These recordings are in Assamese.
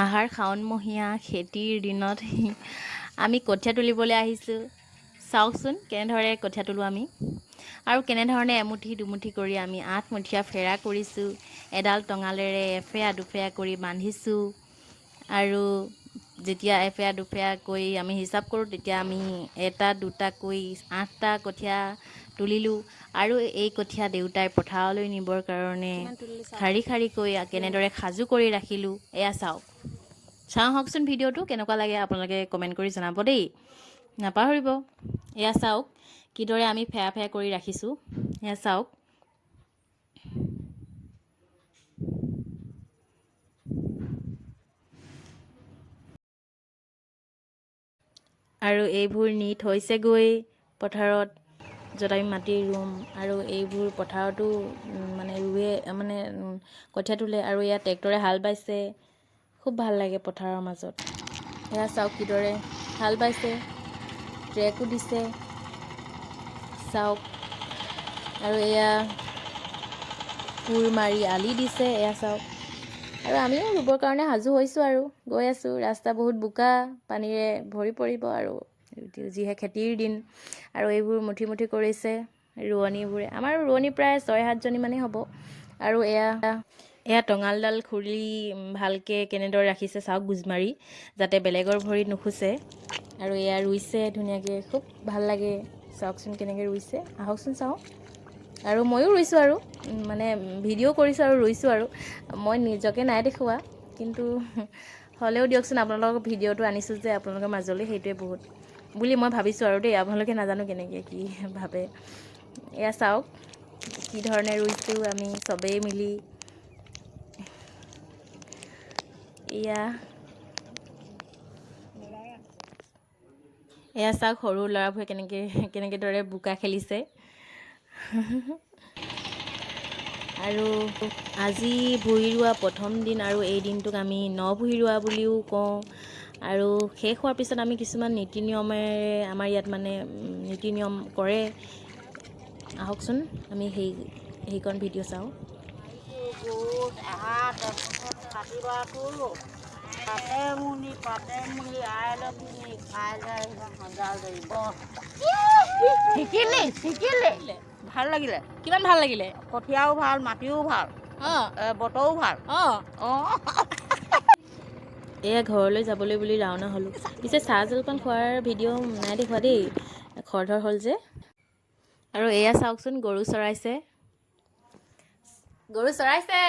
আহাৰ শাওণমহীয়া খেতিৰ দিনত আমি কঠীয়া তুলিবলৈ আহিছোঁ। চাওকচোন কেনেদৰে কঠীয়া তোলোঁ আমি, আৰু কেনেধৰণে এমুঠি দুমুঠি কৰি আমি 8 মুঠীয়া ফেৰা কৰিছোঁ। এডাল টঙালেৰে এফেৰা দুফেৰা কৰি বান্ধিছোঁ, আৰু যেতিয়া এফেৰা দুফেৰা কৰি আমি হিচাপ কৰোঁ তেতিয়া আমি এটা দুটাকৈ 8টা কঠীয়া তুলিলোঁ। আৰু এই কঠীয়া দেউতাই পথাৰলৈ নিবৰ কাৰণে শাৰী শাৰীকৈ কেনেদৰে সাজু কৰি ৰাখিলোঁ এয়া চাওক। চাওকচোন ভিডিঅ'টো কেনেকুৱা লাগে আপোনালোকে কমেণ্ট কৰি জনাব দেই, নাপাহৰিব। এয়া চাওক কিদৰে আমি ফেৰা ফেৰা কৰি ৰাখিছোঁ, এয়া চাওক। আৰু এইবোৰ নি থৈছেগৈ পথাৰত, য'ত আমি মাটি ৰুম। আৰু এইবোৰ পথাৰতো কঠীয়া তোলে। আৰু ইয়াত ট্ৰেক্টৰে হাল বাইছে, খুব ভাল লাগে পথাৰৰ মাজত। এয়া চাওক কিদৰে হাল বাইছে, ট্ৰেকো দিছে চাওক। আৰু এয়া কোৰ মাৰি আলি দিছে, এয়া চাওক। আৰু আমিও ৰুবৰ কাৰণে সাজু হৈছোঁ আৰু গৈ আছোঁ। ৰাস্তা বহুত বোকা, পানীৰে ভৰি পৰিব, আৰু যিহে খেতিৰ দিন। আৰু এইবোৰ মুঠি মুঠি কৰিছে ৰোৱনীবোৰে। আমাৰ ৰোৱনী প্ৰায় 6-7 জনীমানেই হ'ব। আৰু এয়া টঙালডাল খুলি ভালকৈ কেনেদৰে ৰাখিছে চাওক, গোজ মাৰি, যাতে বেলেগৰ ভৰিত নুখুচে। আৰু এয়া ৰুইছে ধুনীয়াকৈ, খুব ভাল লাগে। চাওকচোন কেনেকৈ ৰুইছে, আহকচোন চাওঁ। আৰু ময়ো ৰুইছোঁ, আৰু ভিডিঅ' কৰিছোঁ আৰু ৰুইছোঁ। আৰু মই নিজকে নাই দেখুওৱা, কিন্তু হ'লেও দিয়কচোন, আপোনালোকক ভিডিঅ'টো আনিছোঁ যে আপোনালোকৰ মাজলৈ, সেইটোৱে বহুত বুলি মই ভাবিছোঁ আৰু দেই। আপোনালোকে নাজানো কেনেকৈ কি ভাবে। এয়া চাওক কি ধৰণে ৰুইছোঁ আমি চবেই মিলি। এয়া চাওক সৰু ল'ৰাবোৰে কেনেকৈ দৰে বোকা খেলিছে। আৰু আজি ভূঁই ৰোৱা প্ৰথম দিন, আৰু এই দিনটোক আমি ন-ভূঁই ৰোৱা বুলিও কওঁ। আৰু শেষ হোৱাৰ পিছত আমি কিছুমান নীতি নিয়মেৰে আমাৰ ইয়াত নীতি নিয়ম কৰে। আহকচোন আমি সেইকণ ভিডিঅ' চাওঁ। শিকিলে ভাল লাগিলে। কিমান ভাল লাগিলে? কঠীয়াও ভাল, মাটিও ভাল, বতৰো ভাল। এয়া ঘৰলৈ যাবলৈ বুলি ৰাওনা হ'লোঁ। পিছে চাহ জলপান খোৱাৰ ভিডিঅ' নাই দেখুওৱা দেই, খৰধৰ হ'ল যে। আৰু এয়া চাওকচোন গৰু চৰাইছে, গৰু চৰাইছে।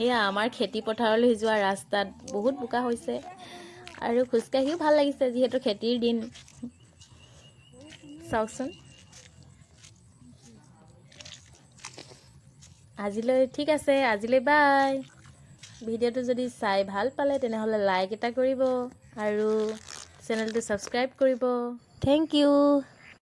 এয়া আমাৰ খেতি পথাৰলৈ যোৱা ৰাস্তাত বহুত বোকা হৈছে, আৰু খোজকাঢ়িও ভাল লাগিছে যিহেতু খেতিৰ দিন। চাওকচোন। আজিলৈ ঠিক আছে, আজিলৈ বাই। ভিডিঅ'টো যদি চাই ভাল পালে তেনেহ'লে লাইক এটা কৰিব, আৰু চেনেলটো ছাবস্ক্ৰাইব কৰিব। Thank U.